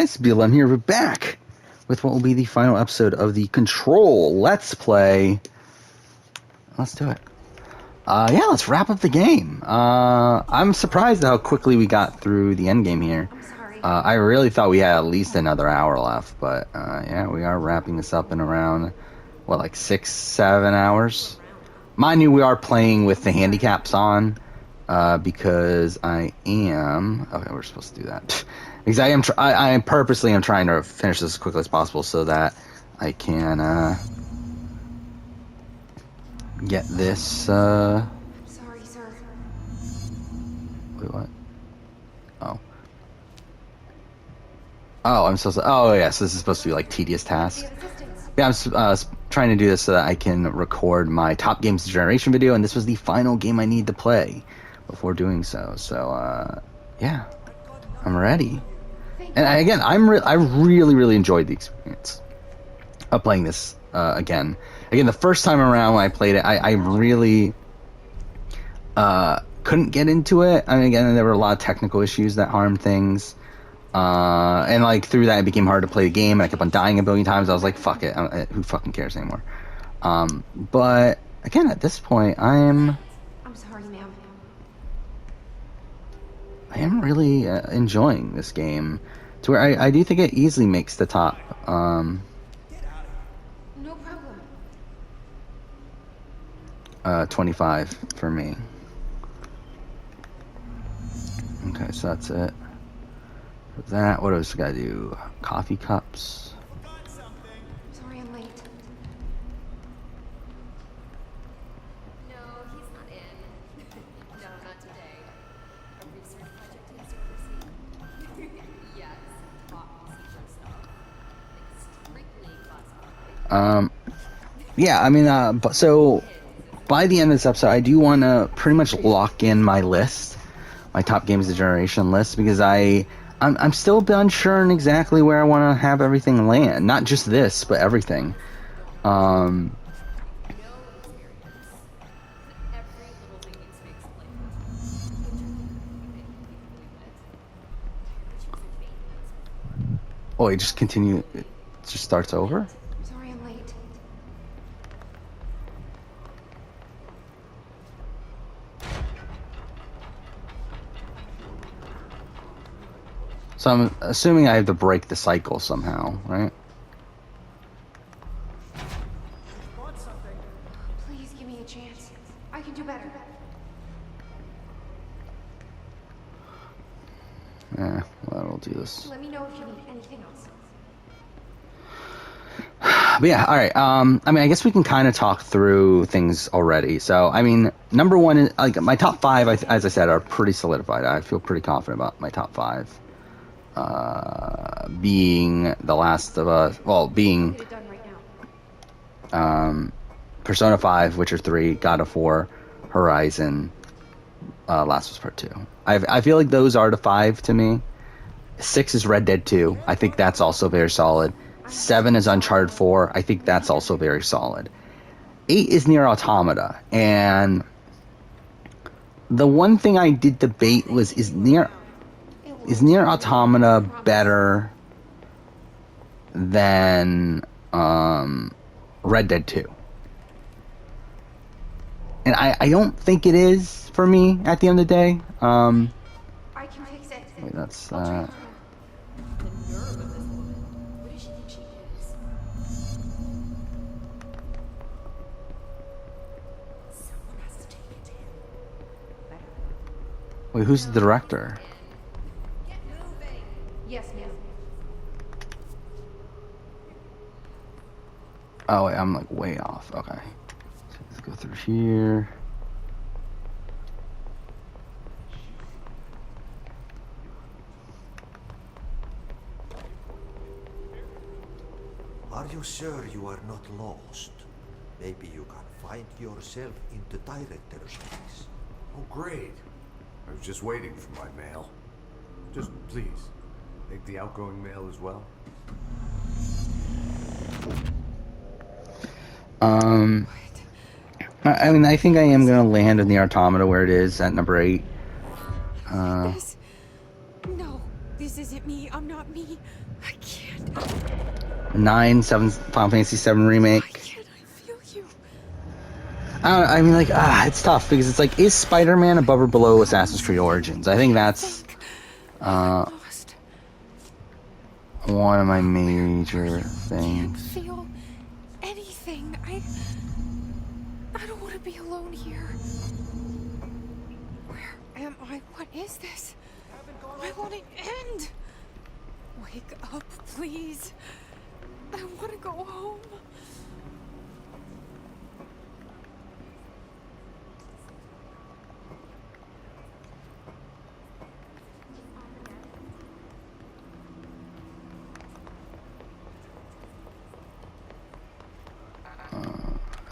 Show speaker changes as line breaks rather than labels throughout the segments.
It's BLM here. We're back with what will be the final episode of the Control Let's Play. Let's do it. Yeah, let's wrap up the game. I'm surprised how quickly we got through the end game here.
I'm sorry.
I really thought we had at least another hour left, but yeah, we are wrapping this up in around, what, like 6-7 hours? Mind you, we are playing with the handicaps on, because I am... Okay, we're supposed to do that. Because I purposely am trying to finish this as quickly as possible so that I can get this.
Sorry, sir.
Wait, what? Oh, I'm supposed to. Oh, yeah. So this is supposed to be like tedious tasks. Yeah, I'm trying to do this so that I can record my top games of generation video, and this was the final game I need to play before doing so. So yeah, I'm ready. And again, I really enjoyed the experience of playing this again. Again, the first time around when I played it, I really couldn't get into it. I mean, again, there were a lot of technical issues that harmed things. And like through that, it became hard to play the game, and I kept on dying a billion times. I was like, fuck it, who fucking cares anymore? But again, at this point,
I'm sorry, ma'am.
I am really enjoying this game, to where I do think it easily makes the top.
No problem.
25 for me. Okay, so that's it. For that, what else we gotta do? Coffee cups.
Sorry I'm late.
No, he's not in. No, not today. A research project he's overseeing. Yes, top secret stuff. Extremely classified.
Yeah, I mean, but so by the end of this episode, I do want to pretty much lock in my list, my top games of generation list, because I'm still a bit unsure on exactly where I want to have everything land. Not just this, but everything. Oh, it just continue. It just starts over.
Sorry I'm late.
So I'm assuming I have to break the cycle somehow, right?
Please give me a chance. I can do better.
Yeah, well, we'll do this.
Let me know if you need anything else.
But yeah, all right. I mean, I guess we can kind of talk through things already. So, I mean, number one is like my top five. As I said, are pretty solidified. I feel pretty confident about my top five. Being The Last of Us. Well, being
Get it done right now.
Persona 5, Witcher 3, God of War, Horizon, Last of Us Part 2. I feel like those are the five to me. 6 is Red Dead 2. I think that's also very solid. 7 is Uncharted 4. I think that's also very solid. 8 is Nier Automata. And the one thing I did debate was, is Nier Automata better than Red Dead 2? And I don't think it is for me at the end of the day.
I can fix it.
Wait, that's
I'll try harder.
The nerve of this woman. What does she think she is? Someone has to take it to him.
wait, who's the director?
Get moving.
Yes, ma'am.
Oh wait, I'm like way off. Okay, so let's go through here.
Are you sure you are not lost? Maybe you can find yourself in the director's office.
Oh, great. I was just waiting for my mail. Just please, take the outgoing mail as well.
I mean, I think I am gonna land in the Automata where it is at number 8.
This? No, this isn't me. I'm not me.
I can't.
9, 7, Final Fantasy 7
Why
remake.
can't I feel you?
I mean, like, it's tough because it's like, is Spider-Man above or below Assassin's Creed Origins? I think that's
Lost.
one of my major
Can't
things.
feel anything. I don't want to be alone here. Where am I? What is this? I want it end. Wake up, please. I want to go home.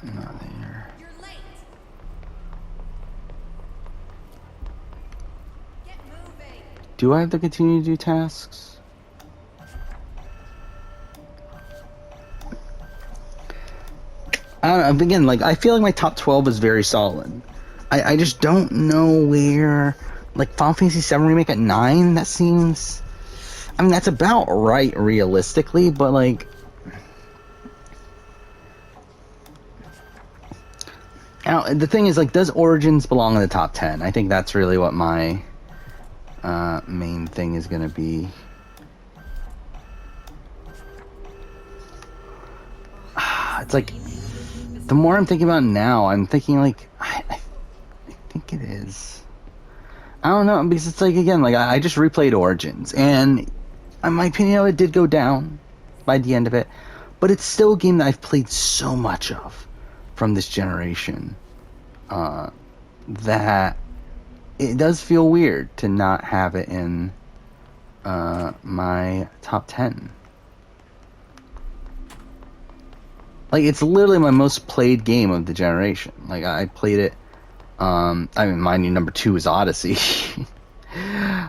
Not there.
You're late. Get moving.
Do I have to continue to do tasks? I don't know, again, like, I feel like my top 12 is very solid. I just don't know where, like, Final Fantasy 7 Remake at 9, that seems, I mean, that's about right, realistically, but, like, now, the thing is, like, does Origins belong in the top 10? I think that's really what my main thing is going to be. It's like, the more I'm thinking about it now, I'm thinking, like, I think it is. I don't know, because it's like, again, like, I just replayed Origins, and in my opinion, it did go down by the end of it, but it's still a game that I've played so much of from this generation, that it does feel weird to not have it in my top 10. Like, it's literally my most played game of the generation. Like, I played it, I mean, mind you, number 2 is Odyssey.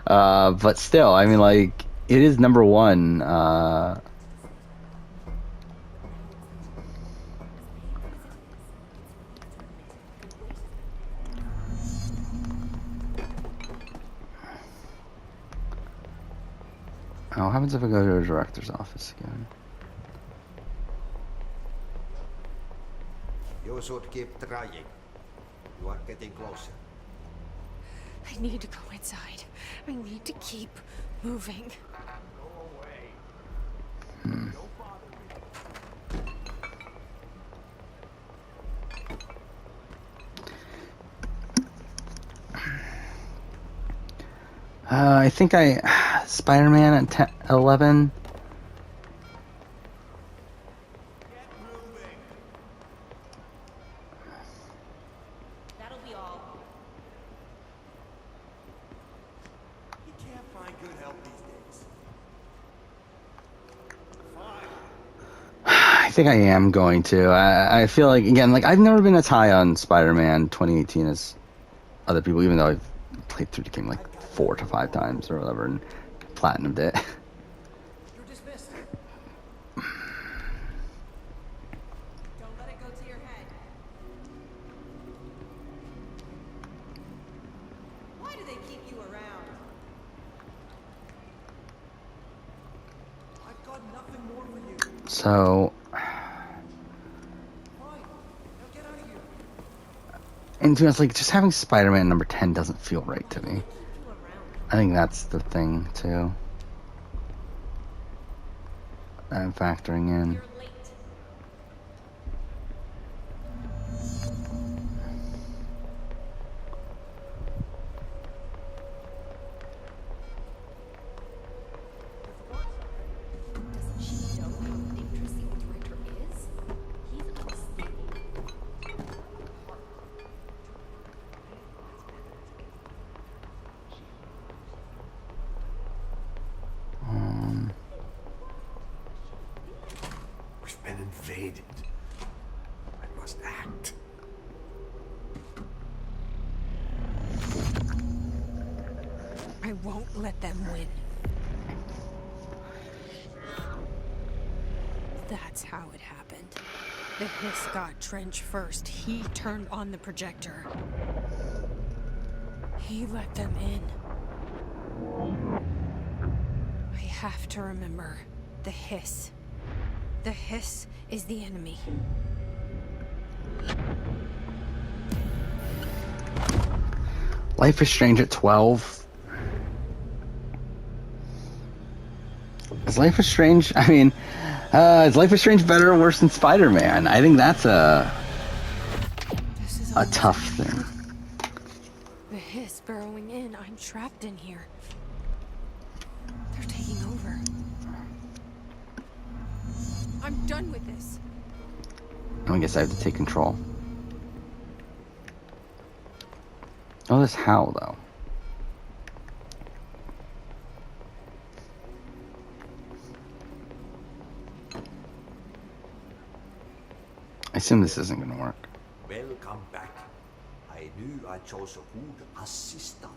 But still, I mean, like, it is number 1, Oh, what happens if I go to a director's office again?
You should keep trying. You are getting closer.
I need to go inside. I need to keep moving.
I think Spider-Man at 10, 11.
That'll be all.
You can't find good help these days.
I think I am going to. I feel like, again, like, I've never been as high on Spider-Man 2018 as other people, even though I've played through the game like 4 to 5 times or whatever and platinumed it.
You're dismissed.
Don't let it go to your head. Why do they keep you around?
I've got nothing more for you.
So,
Fine. Now get out of here.
and to be honest, like, just having Spider-Man number 10 doesn't feel right to me. I think that's the thing, too. I'm factoring in.
You're late.
Doesn't she know how dangerous the old director is? He's unstable.
We've been invaded. I must act.
I won't let them win. That's how it happened. The Hiss got Trench first. He turned on the projector. He let them in. I have to remember. The hiss. The hiss is the enemy.
Life is Strange at 12. Is Life is Strange? I mean, is Life is Strange better or worse than Spider-Man? I think that's a
This is
a
all
tough thing.
the hiss burrowing in. I'm trapped in here. They're taking over. I'm done with this.
I guess I have to take control. Oh, this how though? I assume this isn't gonna work.
Welcome back. I knew I chose a good assistant.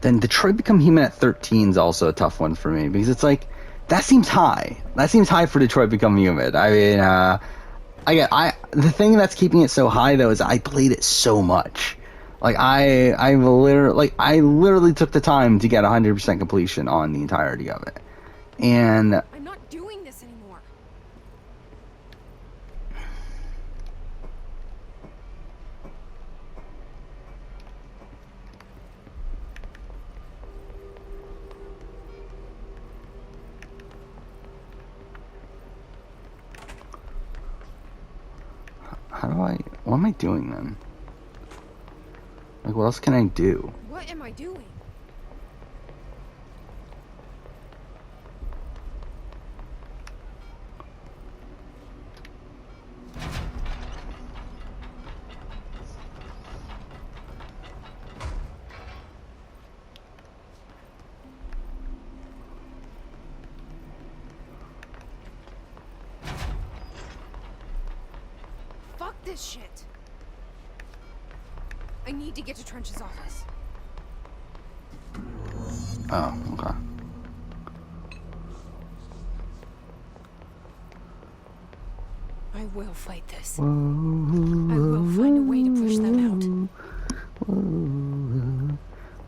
Then Detroit Become Human at 13 is also a tough one for me because it's like that seems high. That seems high for Detroit Become Human. I mean, the thing that's keeping it so high though is I played it so much. Like I literally took the time to get 100% completion on the entirety of it, and
I'm not doing this anymore.
what am I doing then? Like, what else can I do?
What am I doing? Fuck this shit. I need to get to Trench's office.
Oh, okay.
I will fight this. I will find a way to push them out.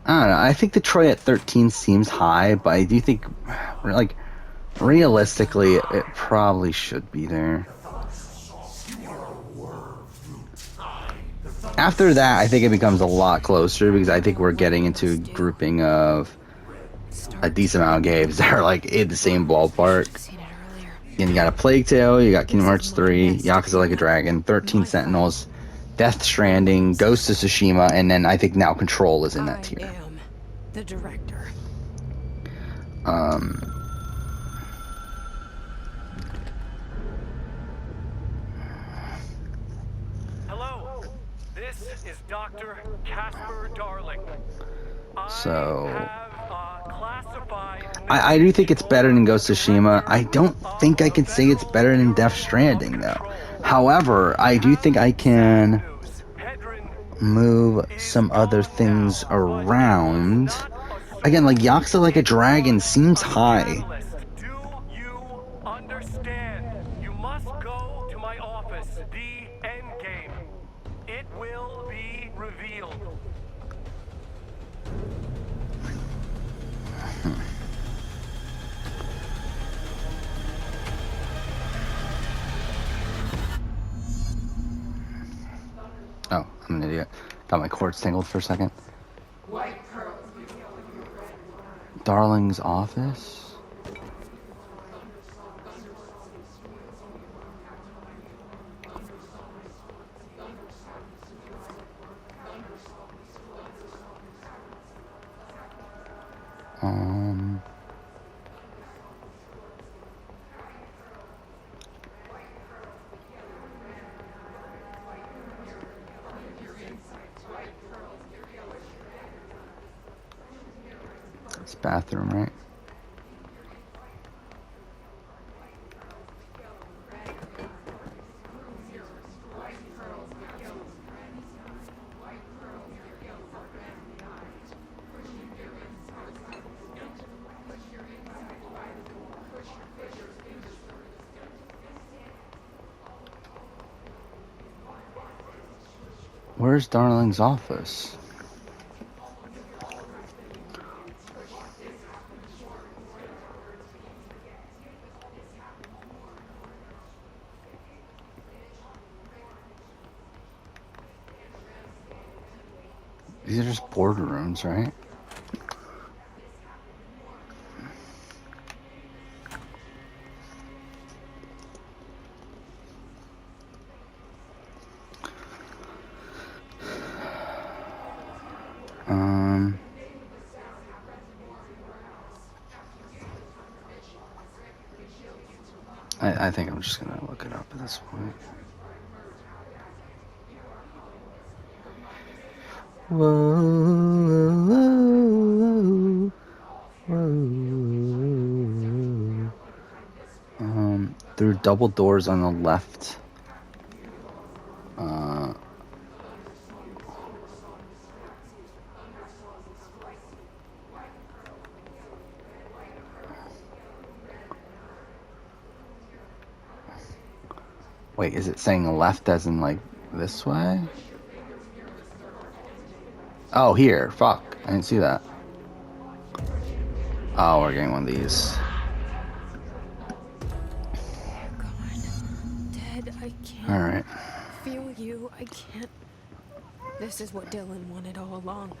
I don't know. I think Detroit at 13 seems high, but I do think, like, realistically, it probably should be there. After that, I think it becomes a lot closer because I think we're getting into a grouping of a decent amount of games that are like in the same ballpark.
Seen it earlier.
And you got a Plague Tale, you got Kingdom Hearts 3, Yakuza Like a Dragon, 13 Sentinels, Death Stranding, Ghost of Tsushima, and then I think now Control is in that
I
tier.
am the director.
Hello, this is Dr. Casper Darling.
So
Classified.
I do think it's better than Ghost of Tsushima. I don't think I can say it's better than Death Stranding though. However, I do think I can move some other things around. Again, like Yakuza Like a Dragon seems high.
Do you understand? You must go to my office. The end game. It will be revealed.
Oh, I'm an idiot. Got my cords tangled for a second. Darling's office? It's bathroom, right? Where's Darling's office? These are just boardrooms, right? I think I'm just gonna look it up at this point. Whoa, whoa. Through double doors on the left. Wait, is it saying left as in like this way? Oh, here. Fuck. I didn't see that. Oh, we're getting one of these.
Gone. Dead. I can't
Alright.
feel you. I can't. This is what Dylan wanted all along.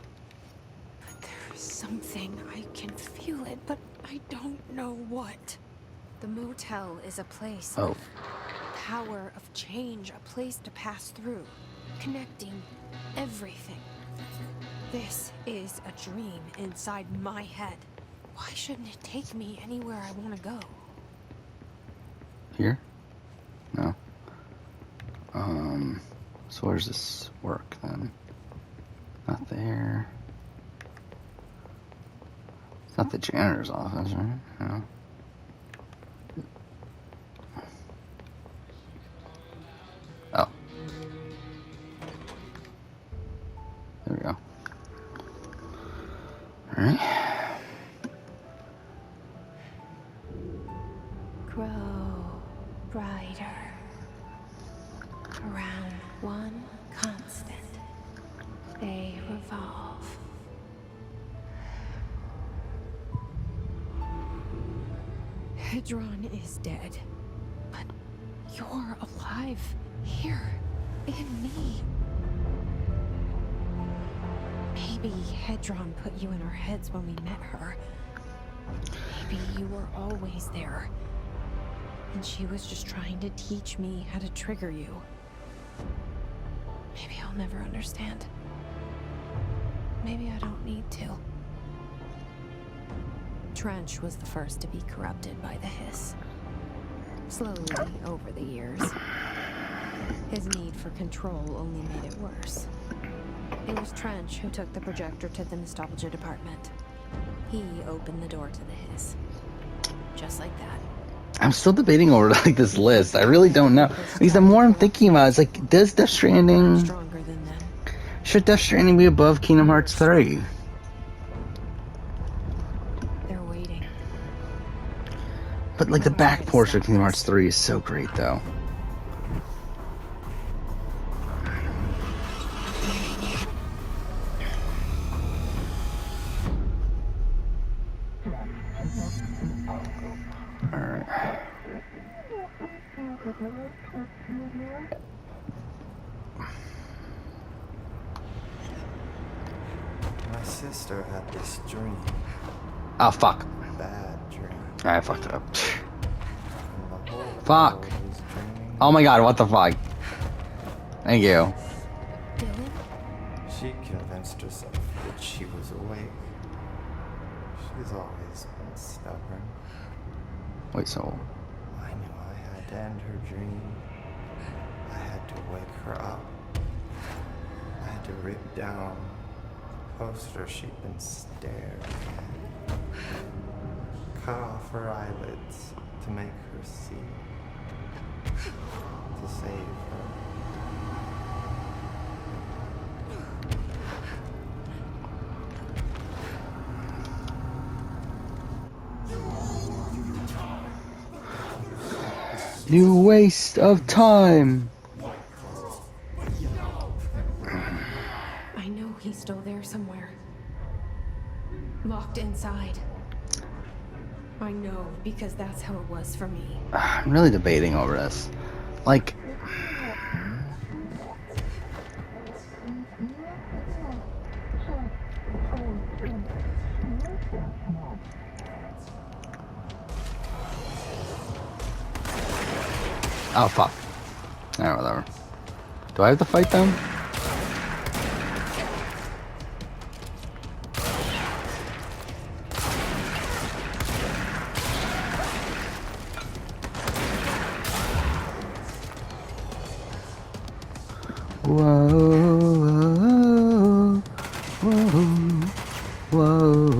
But there's something. I can feel it, but I don't know what.
The motel is a place
Oh.
of power, of change, a place to pass through, connecting everything.
This is a dream inside my head. Why shouldn't it take me anywhere I want to go?
Here? No. So where's this work then? Not there. It's not the janitor's office, right? No. Oh. There we go. Alright.
Grow brighter around one constant. They revolve. Hedron is dead, but you're alive here in me. Maybe Hedron put you in our heads when we met her. Maybe you were always there, and she was just trying to teach me how to trigger you. Maybe I'll never understand. Maybe I don't need to. Trench was the first to be corrupted by the hiss. Slowly, over the years. His need for control only made it worse. It was Trench who took the projector to the nostalgia department. He opened the door to the hiss. Just like that.
I'm still debating over like this list. I really don't know. Because the more I'm thinking about it, it's like, does Death Stranding...
Stronger than them.
Should Death Stranding be above Kingdom Hearts 3?
They're waiting.
But like the back portion of Kingdom Hearts 3 is so great though. Alright.
My sister had this dream.
Oh fuck.
Bad dream.
I fucked it up.
And the whole
Fuck.
world was dreaming.
Oh my god, what the fuck? Thank you.
Dylan?
She convinced herself that she was awake. She's always been stubborn.
Wait, so...
I knew I had to end her dream. I had to wake her up. I had to rip down the poster she'd been staring at. Cut off her eyelids to make her see. To save her.
You waste of time.
locked inside. I know, because that's how it was for me.
I'm really debating over this. Like, oh fuck. Alright, whatever. Do I have to fight them? Whoa, whoa,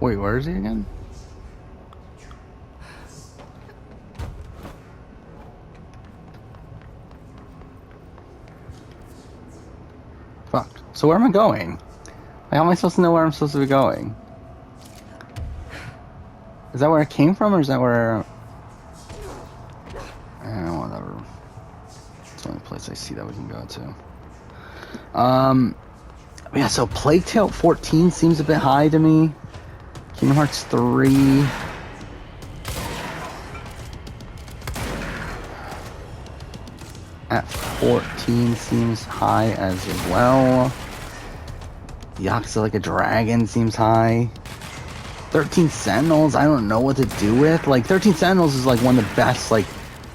Wait, where is he again? Fuck. So where am I going? Like, how am I supposed to know where I'm supposed to be going? Is that where I came from, or is that where... whatever. It's the only place I see that we can go to. Yeah, so Plague Tale 14 seems a bit high to me. Kingdom Hearts 3... at 14 seems high as well. Yakuza Like a Dragon seems high. 13 Sentinels, I don't know what to do with. Like, 13 Sentinels is like one of the best, like,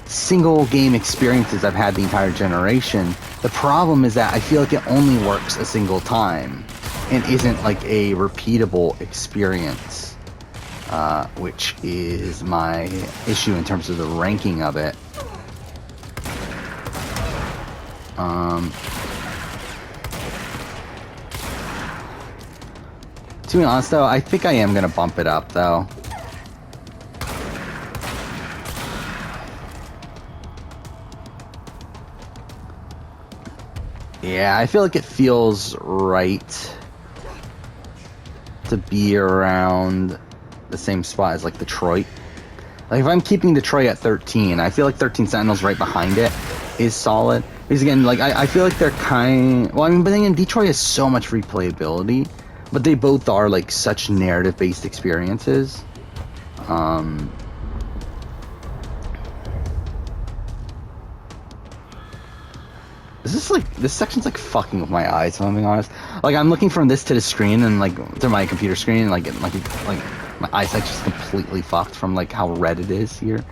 single game experiences I've had the entire generation. The problem is that I feel like it only works a single time and isn't like a repeatable experience, which is my issue in terms of the ranking of it. To be honest though, I think I am gonna bump it up though. Yeah, I feel like it feels right to be around the same spot as like Detroit. Like if I'm keeping Detroit at 13, I feel like 13 Sentinels right behind it is solid. Because again, like I feel like they're well, I mean, but then again, Detroit has so much replayability, but they both are like such narrative-based experiences. This section's like fucking with my eyes, if I'm being honest. Like I'm looking from this to the screen and like to my computer screen and like my eyesight's just completely fucked from like how red it is here.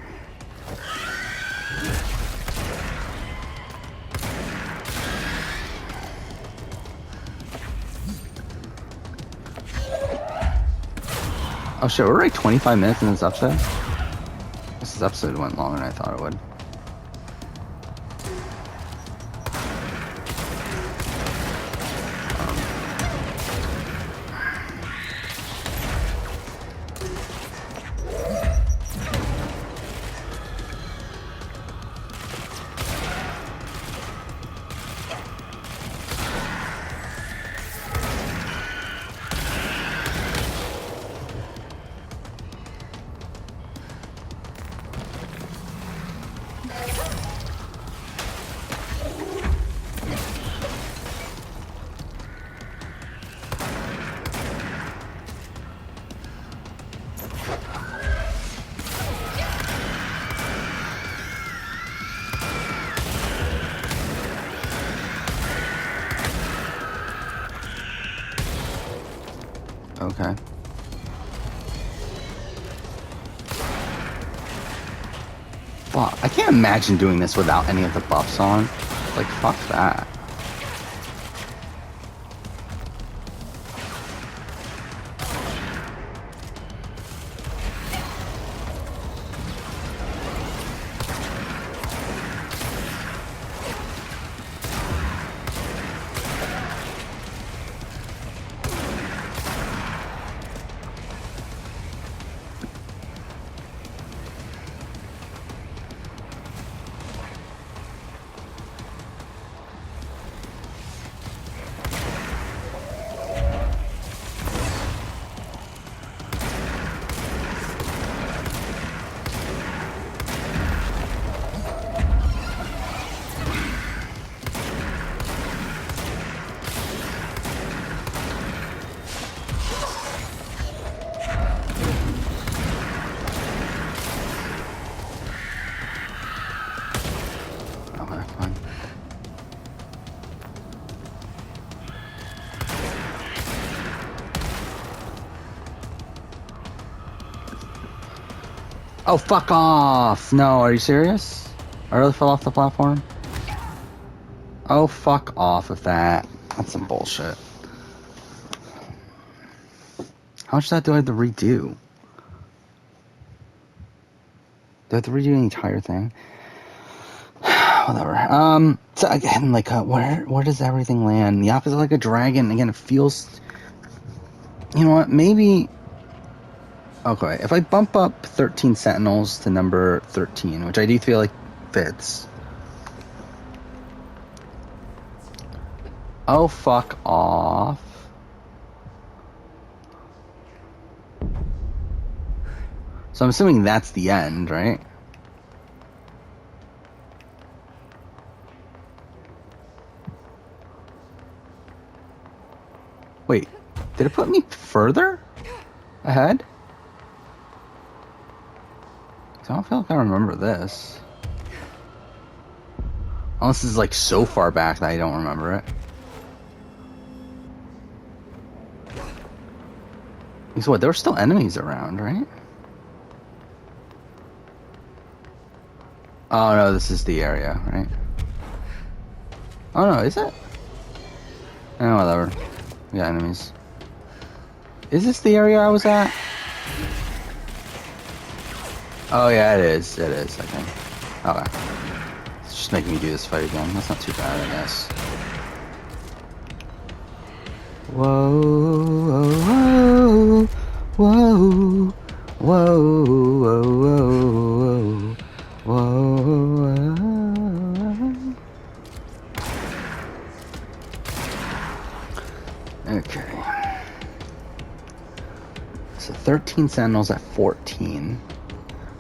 Oh shit, we're like 25 minutes in this episode? This episode went longer than I thought it would. Okay. Fuck, I can't imagine doing this without any of the buffs on. Like, fuck that. Oh, fuck off! No, are you serious? I really fell off the platform? Oh, fuck off with that. That's some bullshit. How much of that do I have to redo? Do I have to redo the entire thing? Whatever. So again, like, where does everything land? The opposite, like a dragon. Again, it feels... You know what? Maybe... Okay, if I bump up 13 Sentinels to number 13, which I do feel like fits. Oh, fuck off. So I'm assuming that's the end, right? Wait, did it put me further ahead? I don't feel like I remember this. Unless this is like so far back that I don't remember it. So what, there were still enemies around, right? Oh no, this is the area, right? Oh no, is it? Oh, whatever. Yeah, enemies. Is this the area I was at? Oh yeah, it is. It is, I think. Okay. It's just making me do this fight again. That's not too bad, I guess. Whoa, whoa, whoa, whoa, whoa, whoa, whoa, whoa. Okay. So 13 Sentinels at 14.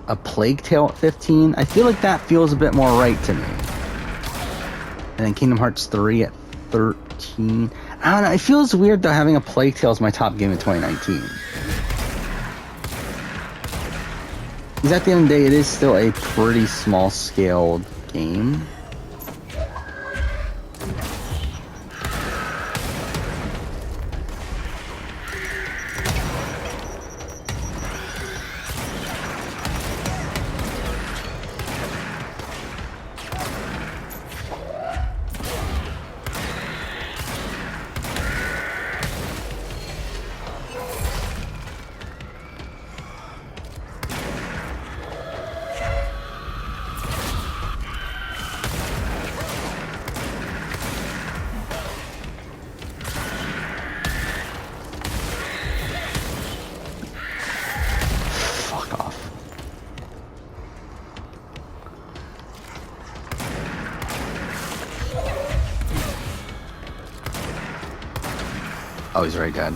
A Plague Tale at 15. I feel like that feels a bit more right to me. And then Kingdom Hearts 3 at 13. I don't know, it feels weird though having a Plague Tale as my top game in 2019. Because at the end of the day, it is still a pretty small-scaled game. Oh, he's already dead.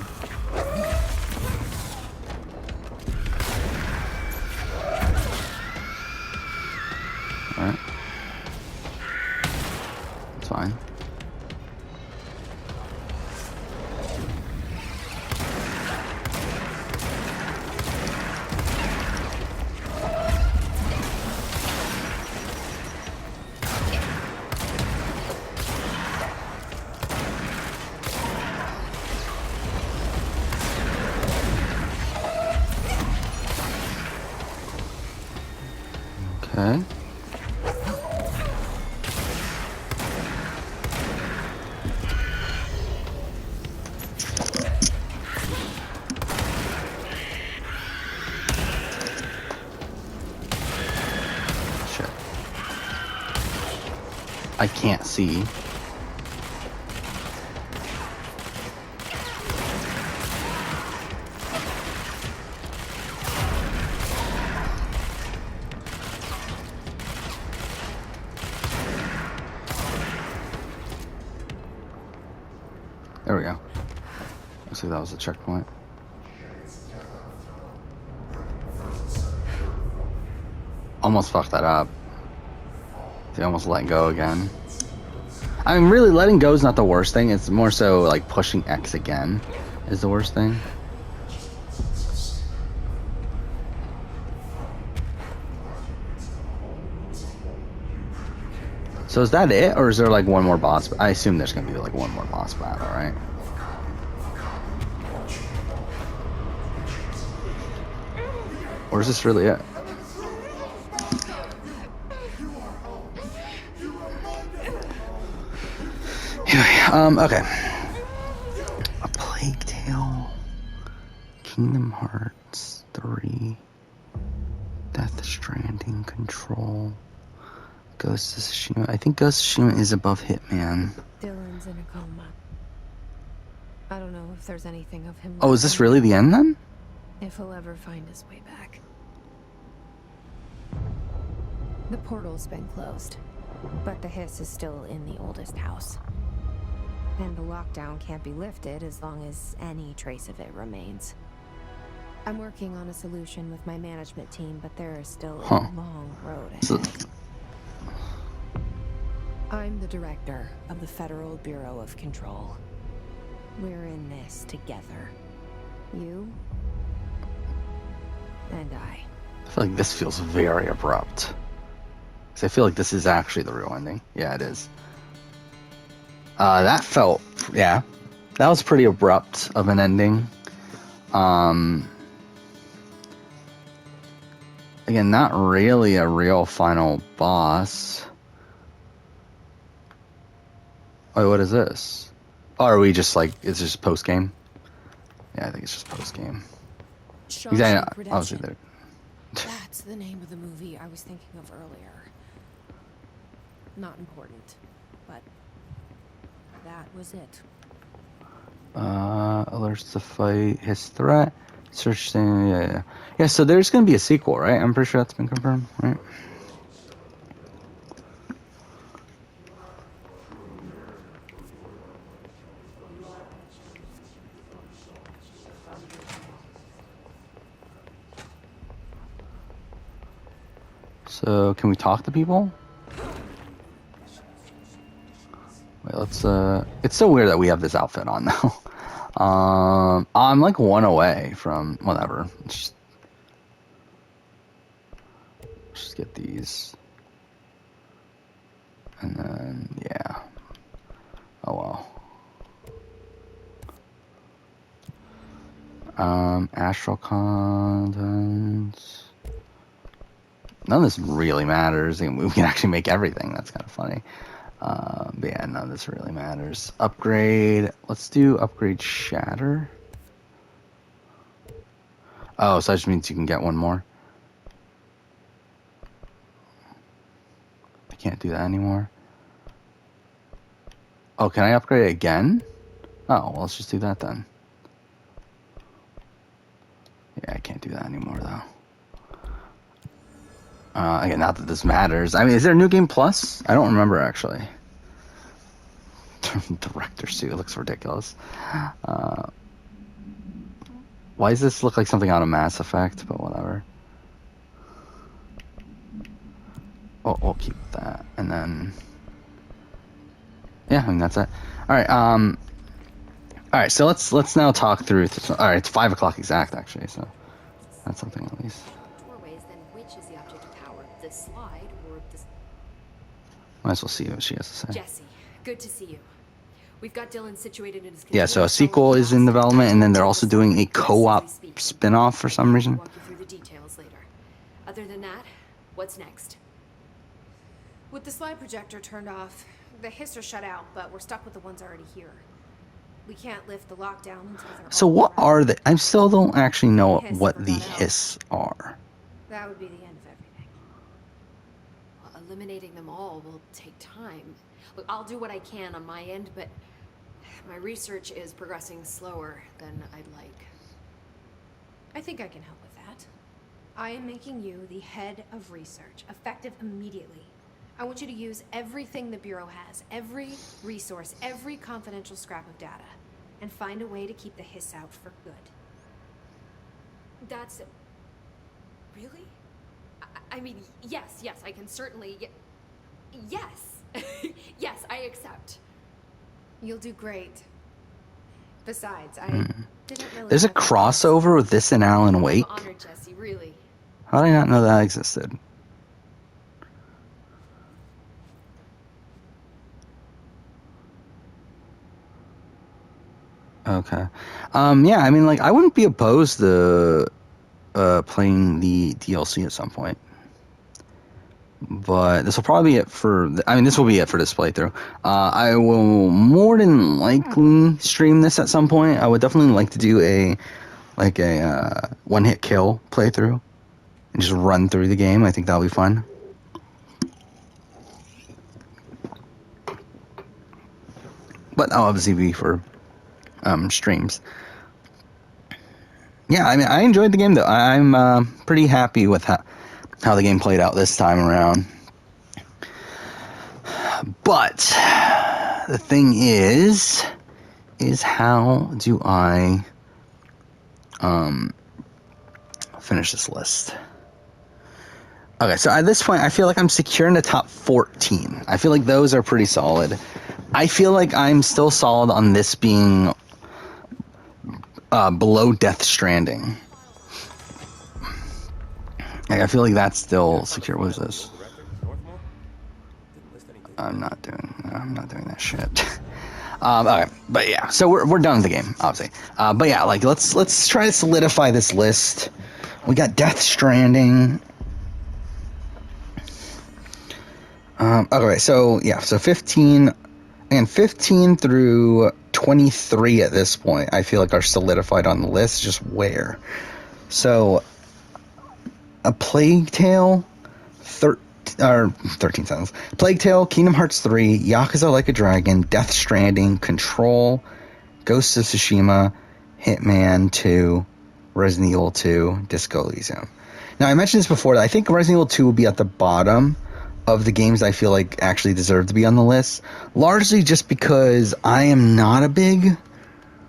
Alright. It's fine. Okay. Shit. I can't see. There we go. Looks like that was the checkpoint. Almost fucked that up. They almost let go again. I mean, really, letting go is not the worst thing. It's more so like pushing X again is the worst thing. So is that it, or is there like one more boss? I assume there's gonna be like one more boss battle, right? Or is this really it? Anyway, okay. A Plague Tale, Kingdom Hearts 3, Death Stranding, Control, Ghost of Tsushima. I think Ghost of Tsushima is above Hitman.
Dylan's in a coma. I don't know if there's anything of him.
Oh, is this really the end then?
If he'll ever find his way back. The portal's been closed, but the hiss is still in the oldest house. And the lockdown can't be lifted as long as any trace of it remains. I'm working on a solution with my management team, but there is still a long road ahead. I'm the director of the Federal Bureau of Control. We're in this together. You and I.
I feel like this feels very abrupt. Because I feel like this is actually the real ending. Yeah, it is. That felt, yeah, that was pretty abrupt of an ending. Again, not really a real final boss. Oh, what is this? Oh, are we just like, it's just post game? Yeah, I think it's just post game. Exactly. Obviously, there.
That's the name of the movie I was thinking of earlier. Not important, but that was it.
Alerts to fight his threat. Search thing. Yeah. So there's gonna be a sequel, right? I'm pretty sure that's been confirmed, right? So can we talk to people? Wait, let's it's so weird that we have this outfit on now. I'm like one away from whatever. Let's just get these. And then yeah. Oh well. Astral contents. None of this really matters. We can actually make everything. That's kind of funny. But yeah, none of this really matters. Upgrade. Let's do upgrade shatter. Oh, so that just means you can get one more. I can't do that anymore. Oh, can I upgrade it again? Oh, well, let's just do that then. Yeah, I can't do that anymore though. Again, not that this matters. I mean, is there a New Game Plus? I don't remember, actually. Director suit looks ridiculous. Why does this look like something out of Mass Effect? But whatever. We'll keep that, and then yeah, I mean that's it. All right. All right. So let's now talk through. All right, it's 5 o'clock exact actually. So that's something at least.
Doorways, then which is the object of power? The slide or the...
Might as well see what she has to say.
Jesse, good to see you. We've got Dylan situated in his
Yeah. So a sequel is in development, and then they're also doing a co-op spin-off for some reason.
Walk you through the details later. Other than that, what's next?
With the slide projector turned off, the hiss are shut out, but we're stuck with the ones already here. We can't lift the lockdown until they're
So
all
what
out.
are they? I still don't actually know
Hiss
what
never
the
got out.
hiss are.
That would be the end of everything.
Well, eliminating them all will take time. Look, I'll do what I can on my end, but my research is progressing slower than I'd like.
I think I can help with that. I am making you the head of research, effective immediately. I want you to use everything the Bureau has, every resource, every confidential scrap of data, and find a way to keep the hiss out for good.
That's... Really? I mean, yes, I can certainly... Yes! Yes, I accept.
You'll do great. Besides, I didn't really...
There's a
have to-
crossover with this and Alan Wake.
I'm honored, Jesse, really.
How did I not know that existed? Okay. Yeah, I mean, like, I wouldn't be opposed to playing the DLC at some point. But this will probably be it for... I mean, this will be it for this playthrough. I will more than likely stream this at some point. I would definitely like to do a one-hit kill playthrough and just run through the game. I think that'll be fun. But that'll obviously be for streams. Yeah, I mean, I enjoyed the game though. I'm pretty happy with how the game played out this time around. But the thing is how do I finish this list? Okay, so at this point, I feel like I'm secure in the top 14. I feel like those are pretty solid. I feel like I'm still solid on this being below Death Stranding. Like, I feel like that's still secure. What is this? I'm not doing that shit. Okay, but yeah, so we're done with the game, obviously. But yeah, like let's try to solidify this list. We got Death Stranding. Okay, so yeah, so 15 through 23 at this point, I feel like are solidified on the list. Just where? So, A Plague Tale, 13 seconds. Plague Tale, Kingdom Hearts 3, Yakuza Like a Dragon, Death Stranding, Control, Ghost of Tsushima, Hitman 2, Resident Evil 2, Disco Elysium. Now, I mentioned this before. I think Resident Evil 2 will be at the bottom of the games I feel like actually deserve to be on the list, largely just because I am not a big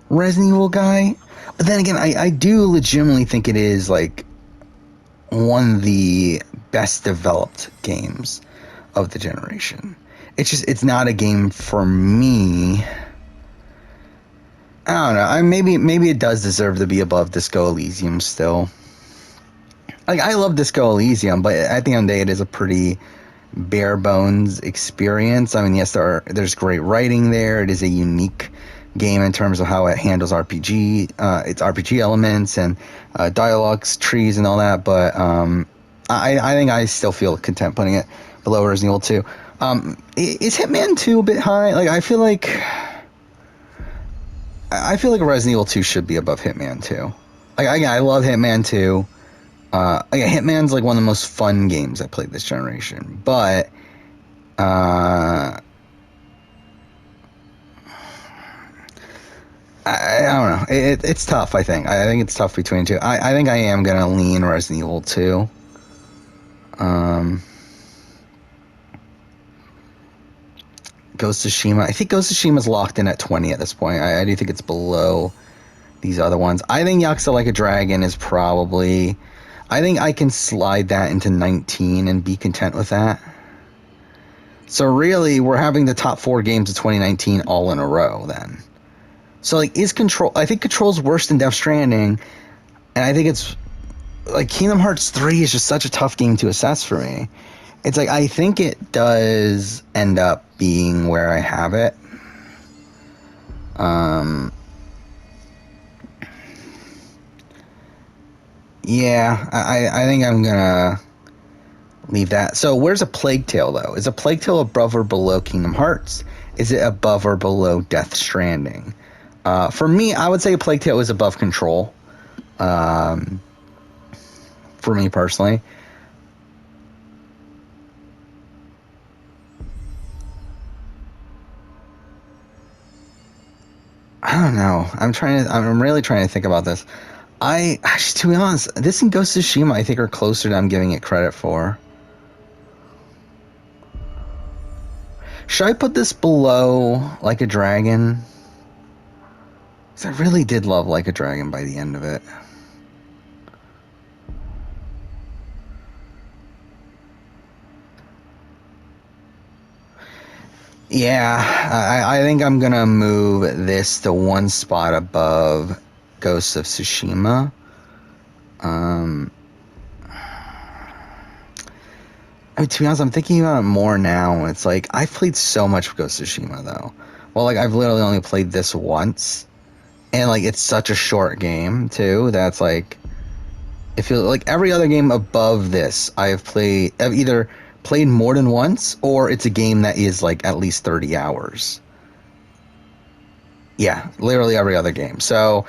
Resident Evil guy. But then again, I do legitimately think it is like one of the best developed games of the generation. It's not a game for me. I don't know. Maybe it does deserve to be above Disco Elysium still. Like, I love Disco Elysium, but at the end of the day, it is a pretty bare bones experience. I mean, yes, there's great writing there. It is a unique game in terms of how it handles its RPG elements and dialogues, trees, and all that. But I think I still feel content putting it below Resident Evil 2. Is Hitman 2 a bit high? Like, I feel like Resident Evil 2 should be above Hitman 2. Like, I love Hitman 2. Hitman's like one of the most fun games I played this generation, but I don't know. It's tough. I think it's tough between two. I think I am gonna lean Resident Evil 2. Ghost of Tsushima. I think Ghost of Tsushima is locked in at 20 at this point. I do think it's below these other ones. I think Yakuza Like a Dragon is probably... I think I can slide that into 19 and be content with that. So really, we're having the top 4 games of 2019 all in a row then. So like, is Control... I think Control's worse than Death Stranding, and I think it's... Like, Kingdom Hearts 3 is just such a tough game to assess for me. It's like, I think it does end up being where I have it. Yeah, I think I'm gonna leave that. So where's A Plague Tale, though? Is A Plague Tale above or below Kingdom Hearts? Is it above or below Death Stranding? For me, I would say A Plague Tale is above Control. For me personally. I don't know. I'm really trying to think about this. To be honest, this and Ghost of Tsushima I think are closer than I'm giving it credit for. Should I put this below Like a Dragon? Because I really did love Like a Dragon by the end of it. Yeah, I think I'm gonna move this to one spot above Ghost of Tsushima. I mean, to be honest, I'm thinking about it more now. It's like, I've played so much Ghost of Tsushima, though. Well, like, I've literally only played this once. And, like, it's such a short game, too, that's, like... It feels like every other game above this, I've either played more than once, or it's a game that is, like, at least 30 hours. Yeah, literally every other game. So...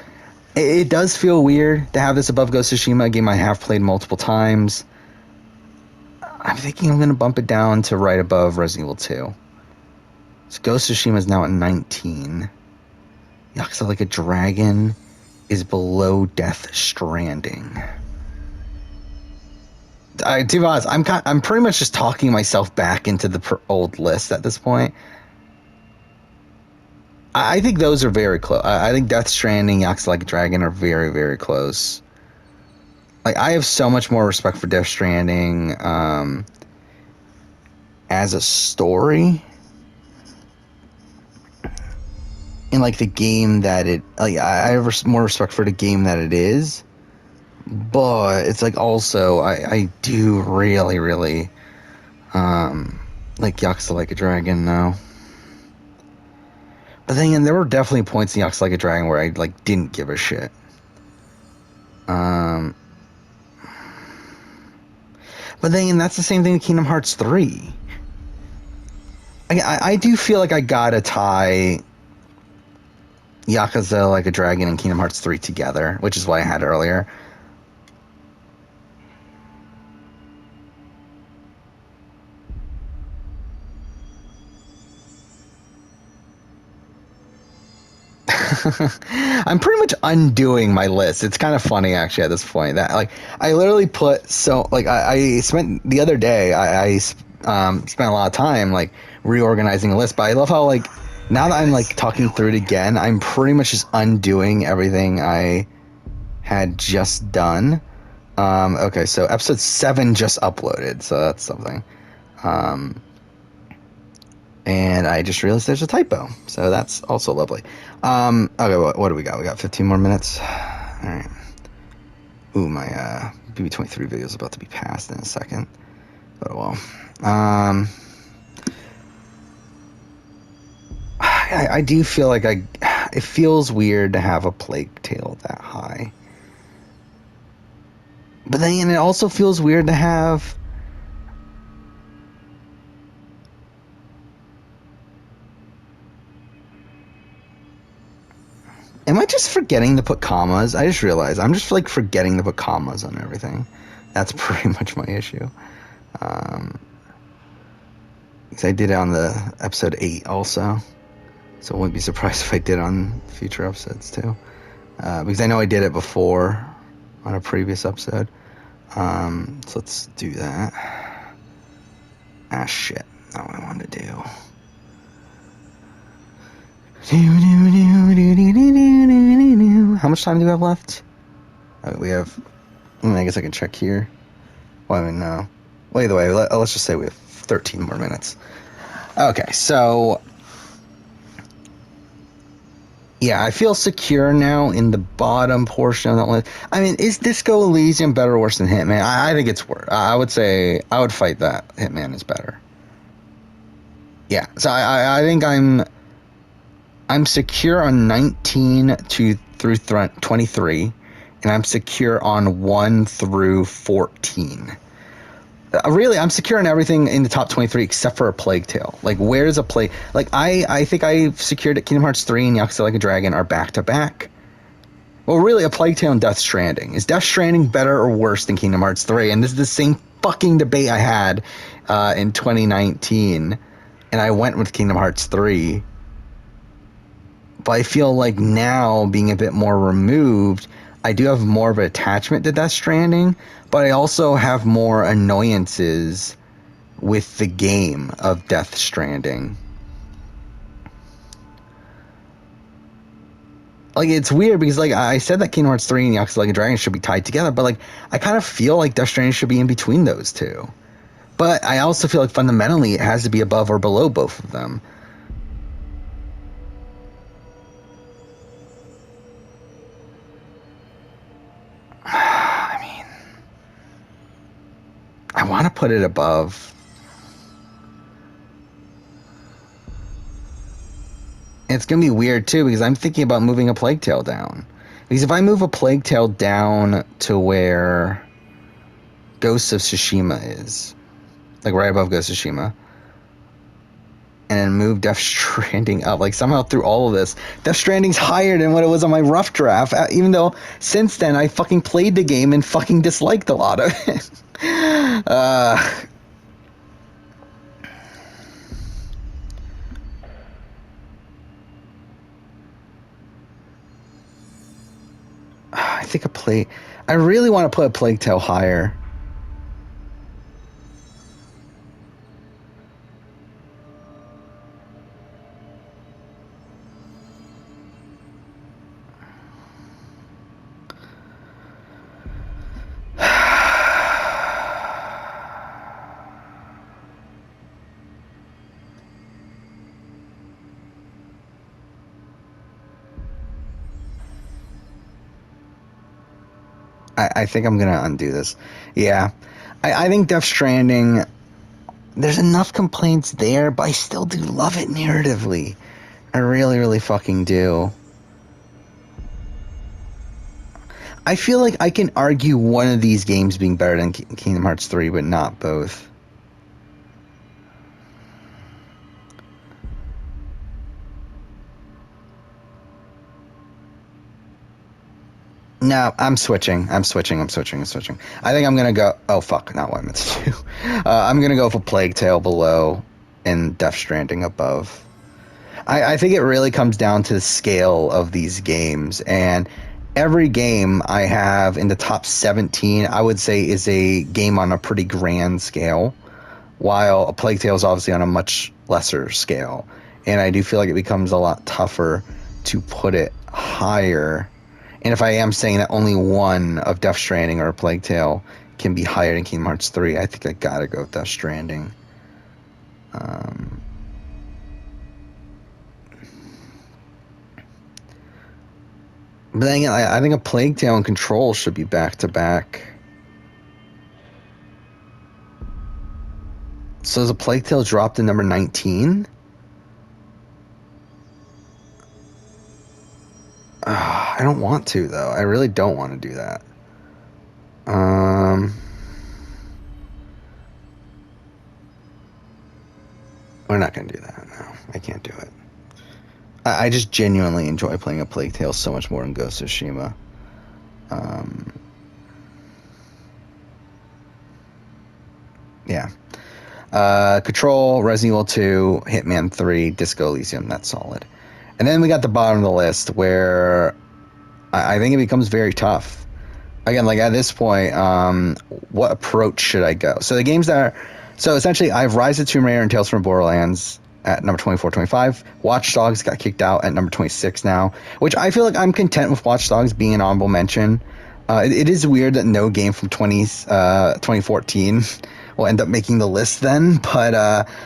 It does feel weird to have this above Ghost of Tsushima, a game I have played multiple times. I'm thinking I'm going to bump it down to right above Resident Evil 2. So Ghost of Tsushima is now at 19. Yakuza Like a Dragon is below Death Stranding. To be honest, I'm pretty much just talking myself back into the old list at this point. I think those are very close. I think Death Stranding, Yakuza Like a Dragon are very, very close. Like, I have so much more respect for Death Stranding as a story. And, like, the game that it... Like, I have more respect for the game that it is. But it's, like, also... I do really, really... like Yakuza Like a Dragon now. But then again, there were definitely points in Yakuza Like a Dragon where I, like, didn't give a shit. But then again, that's the same thing with Kingdom Hearts 3. I do feel like I gotta tie Yakuza Like a Dragon and Kingdom Hearts 3 together, which is why I had it earlier. I'm pretty much undoing my list. It's kind of funny, actually, at this point. That, like, I literally put I spent the other day. I spent a lot of time, like, reorganizing a list. But I love how, like, now that I'm, like, talking through it again, I'm pretty much just undoing everything I had just done. Okay, so episode 7 just uploaded, so that's something. And I just realized there's a typo, so that's also lovely. Okay, what do we got? We got 15 more minutes. All right. Ooh, my BB23 video is about to be passed in a second. But well, I do feel like it feels weird to have A Plague Tale that high. But then it also feels weird to have... Am I just forgetting to put commas? I just realized I'm just, like, forgetting to put commas on everything. That's pretty much my issue. Because I did it on the episode 8 also. So I wouldn't be surprised if I did on future episodes too. Because I know I did it before on a previous episode. So let's do that. Ah, shit. Not what I wanted to do. how much time do we have left? We have. I guess I can check here. Well, I mean, no. Well, either way, let's just say we have 13 more minutes. Okay, so. Yeah, I feel secure now in the bottom portion of that list. I mean, is Disco Elysium better or worse than Hitman? I think it's worse. I would say I would fight that Hitman is better. Yeah, so I think I'm secure on 19 through 23, and I'm secure on 1 through 14. Really, I'm secure on everything in the top 23 except for A Plague Tale. Like, where's a Plague? Like, I think I've secured that Kingdom Hearts 3 and Yakuza Like a Dragon are back to back. Well, really, A Plague Tale and Death Stranding. Is Death Stranding better or worse than Kingdom Hearts 3? And this is the same fucking debate I had in 2019, and I went with Kingdom Hearts 3. But I feel like now, being a bit more removed, I do have more of an attachment to Death Stranding, but I also have more annoyances with the game of Death Stranding. Like, it's weird because, like, I said that Kingdom Hearts 3 and Yakuza Like a Dragon should be tied together, but, like, I kind of feel like Death Stranding should be in between those two. But I also feel like fundamentally it has to be above or below both of them. I mean, I want to put it above. It's going to be weird, too, because I'm thinking about moving A Plague Tale down. Because if I move A Plague Tale down to where Ghost of Tsushima is, like right above Ghost of Tsushima, and then move Death Stranding up, like somehow through all of this, Death Stranding's higher than what it was on my rough draft, even though since then I fucking played the game and fucking disliked a lot of it. I think I really want to put A Plague Tale higher. I think I'm going to undo this. Yeah. I think Death Stranding, there's enough complaints there, but I still do love it narratively. I really, really fucking do. I feel like I can argue one of these games being better than Kingdom Hearts 3, but not both. No, I'm switching. I think I'm going to go... Oh, fuck. Not what I meant to do. I'm going to go for Plague Tale below and Death Stranding above. I think it really comes down to the scale of these games. And every game I have in the top 17, I would say, is a game on a pretty grand scale, while A Plague Tale is obviously on a much lesser scale. And I do feel like it becomes a lot tougher to put it higher. And if I am saying that only one of Death Stranding or A Plague Tale can be higher than Kingdom Hearts 3, I think I gotta go with Death Stranding. But then again, I think A Plague Tale and Control should be back to back. So is A Plague Tale dropped to number 19? I don't want to, though. I really don't want to do that. We're not going to do that. No, I can't do it. I just genuinely enjoy playing A Plague Tale so much more than Ghost of Tsushima. Yeah. Control, Resident Evil 2, Hitman 3, Disco Elysium. That's solid. And then we got the bottom of the list where I think it becomes very tough. Again, like at this point, what approach should I go? So the games that are... So essentially, I have Rise of Tomb Raider and Tales from Borderlands at number 24, 25. Watch Dogs got kicked out at number 26 now, which I feel like I'm content with Watch Dogs being an honorable mention. It is weird that no game from 2014 will end up making the list then, but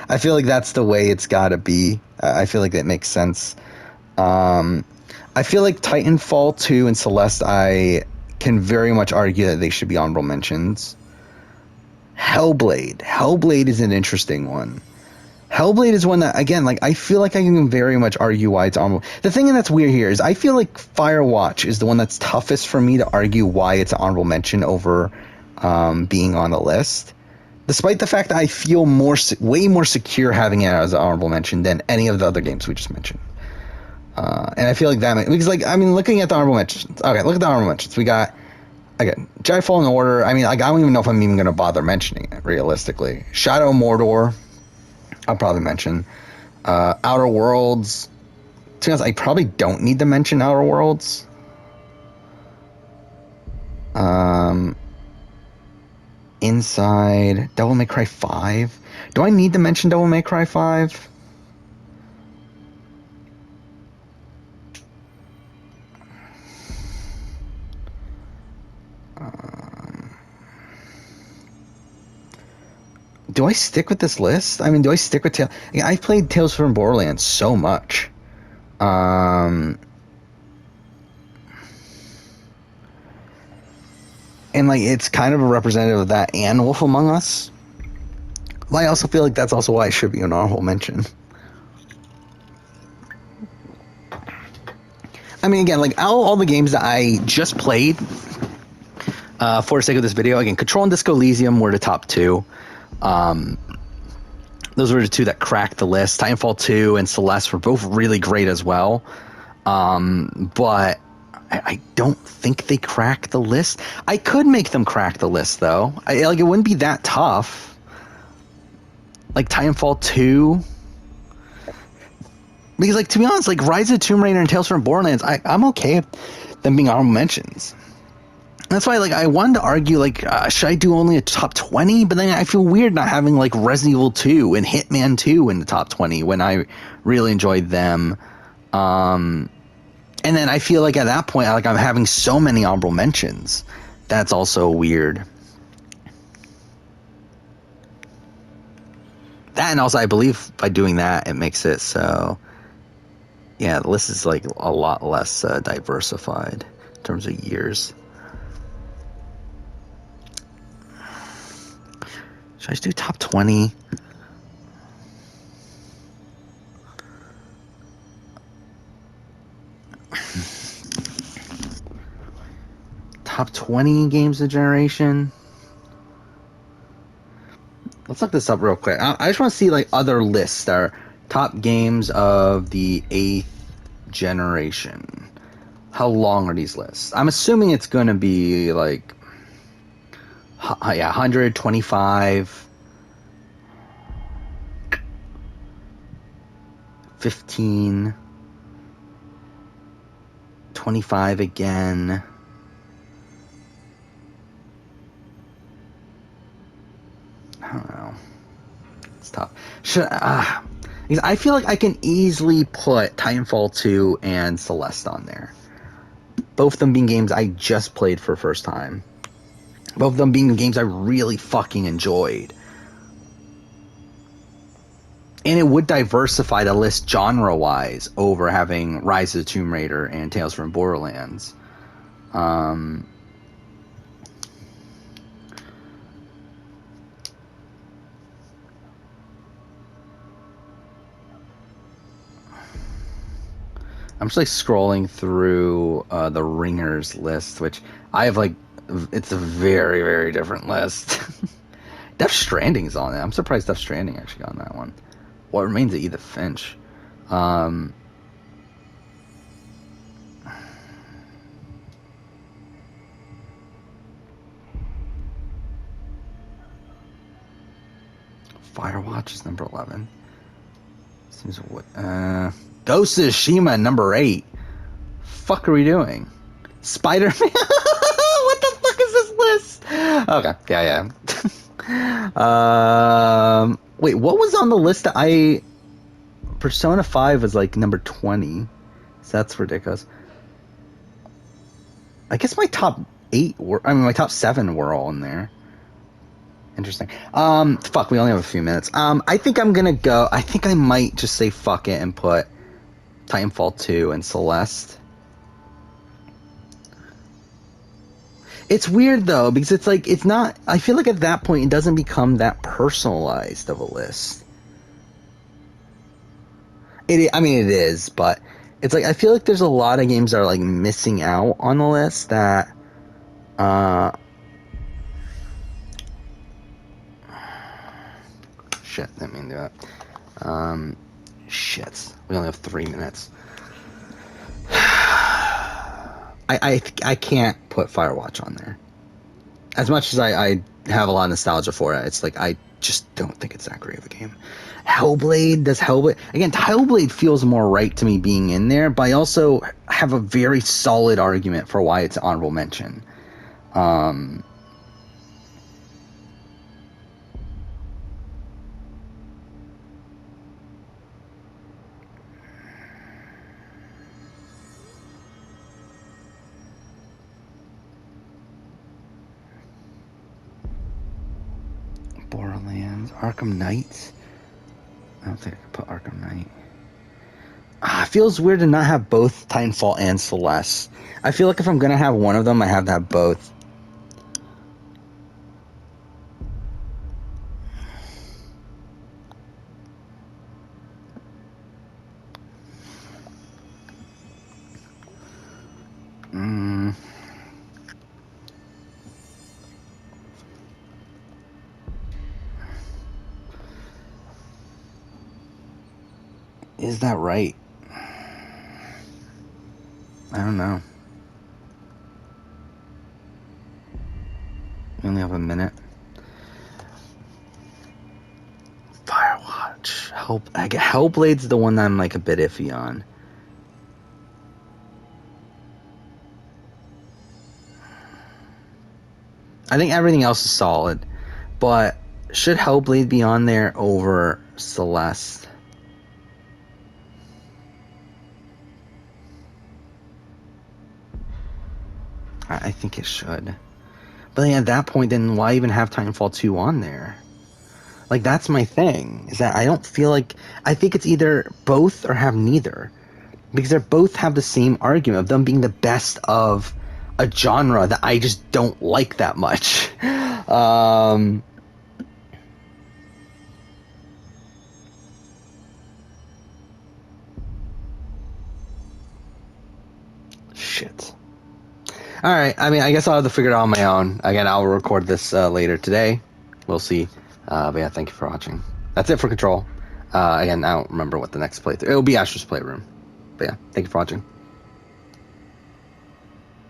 I feel like that's the way it's got to be. I feel like that makes sense. I feel like Titanfall 2 and Celeste, I can very much argue that they should be honorable mentions. Hellblade is an interesting one. Hellblade is one that, again, like, I feel like I can very much argue why it's honorable. The thing that's weird here is I feel like Firewatch is the one that's toughest for me to argue why it's an honorable mention over being on the list, despite the fact that I feel way more secure having it as an honorable mention than any of the other games we just mentioned. And I feel like that, because, like, I mean, looking at the honorable mentions, okay, look at the honorable mentions. We got, again, Jedi Fallen Order. I mean, like, I don't even know if I'm even going to bother mentioning it, realistically. Shadow of Mordor, I'll probably mention. Outer Worlds. To be honest, I probably don't need to mention Outer Worlds. Inside. Devil May Cry 5. Do I need to mention Devil May Cry 5? Do I stick with this list? I mean, do I stick with Tales? I played Tales from Borderlands so much. And, like, it's kind of a representative of that and Wolf Among Us. But I also feel like that's also why it should be an honorable mention. I mean, again, like, all the games that I just played, for the sake of this video, again, Control and Disco Elysium were the top two. Those were the two that cracked the list. Titanfall 2 and Celeste were both really great as well. But I don't think they cracked the list. I could make them crack the list, though. Like, it wouldn't be that tough. Like, Titanfall 2. Because, like, to be honest, like, Rise of the Tomb Raider and Tales from Borderlands, I'm okay with them being honorable mentions. That's why, like, I wanted to argue, like, should I do only a top 20? But then I feel weird not having, like, Resident Evil 2 and Hitman 2 in the top 20 when I really enjoyed them. And then I feel like at that point, like, I'm having so many honorable mentions. That's also weird. That, and also I believe by doing that, it makes it so, yeah, the list is, like, a lot less diversified in terms of years. Should I just do top 20? Top 20 games of the generation? Let's look this up real quick. I just want to see, like, other lists that are top games of the 8th generation. How long are these lists? I'm assuming it's going to be, like, yeah, 125, 15, 25 again. I don't know. It's tough. I feel like I can easily put Titanfall 2 and Celeste on there. Both of them being games I just played for the first time. Both of them being games I really fucking enjoyed. And it would diversify the list genre-wise over having Rise of the Tomb Raider and Tales from Borderlands. I'm just, like, scrolling through the Ringers list, which I have, like, it's a very, very different list. Death Stranding's on it. I'm surprised Death Stranding actually got on that one. What Remains of Edith Finch. Firewatch is number 11. Seems what? Ghost of Tsushima number 8. Fuck are we doing? Spider-Man. What the fuck is this list? Okay, yeah. Wait, what was on the list that I Persona 5 was like number 20. So that's ridiculous. I guess my top 8 were, I mean, my top 7 were all in there. Interesting. Fuck, we only have a few minutes. I think I'm gonna go, I think I might just say fuck it and put Titanfall 2 and Celeste. It's weird though, because it's like, it's not, I feel like at that point it doesn't become that personalized of a list. I mean, it is, but it's like, I feel like there's a lot of games that are like missing out on the list that, shit, didn't mean to do that. Shit, we only have 3 minutes. I can't put Firewatch on there. As much as I have a lot of nostalgia for it, it's like I just don't think it's that great of a game. Hellblade, again, Hellblade feels more right to me being in there, but I also have a very solid argument for why it's honorable mention. Borderlands, Arkham Knight. I don't think I could put Arkham Knight. It feels weird to not have both Titanfall and Celeste. I feel like if I'm gonna have one of them, I have to have both. Is that right? I don't know. We only have a minute. Firewatch. Hellblade's the one that I'm like a bit iffy on. I think everything else is solid, but should Hellblade be on there over Celeste? I think it should. But then at that point, then why even have Titanfall 2 on there? Like, that's my thing. Is that I don't feel like... I think it's either both or have neither. Because they both have the same argument of them being the best of a genre that I just don't like that much. Shit. Alright, I mean, I guess I'll have to figure it out on my own. Again, I'll record this later today. We'll see. But yeah, thank you for watching. That's it for Control. Again, I don't remember what the next playthrough... It'll be Asher's Playroom. But yeah, thank you for watching.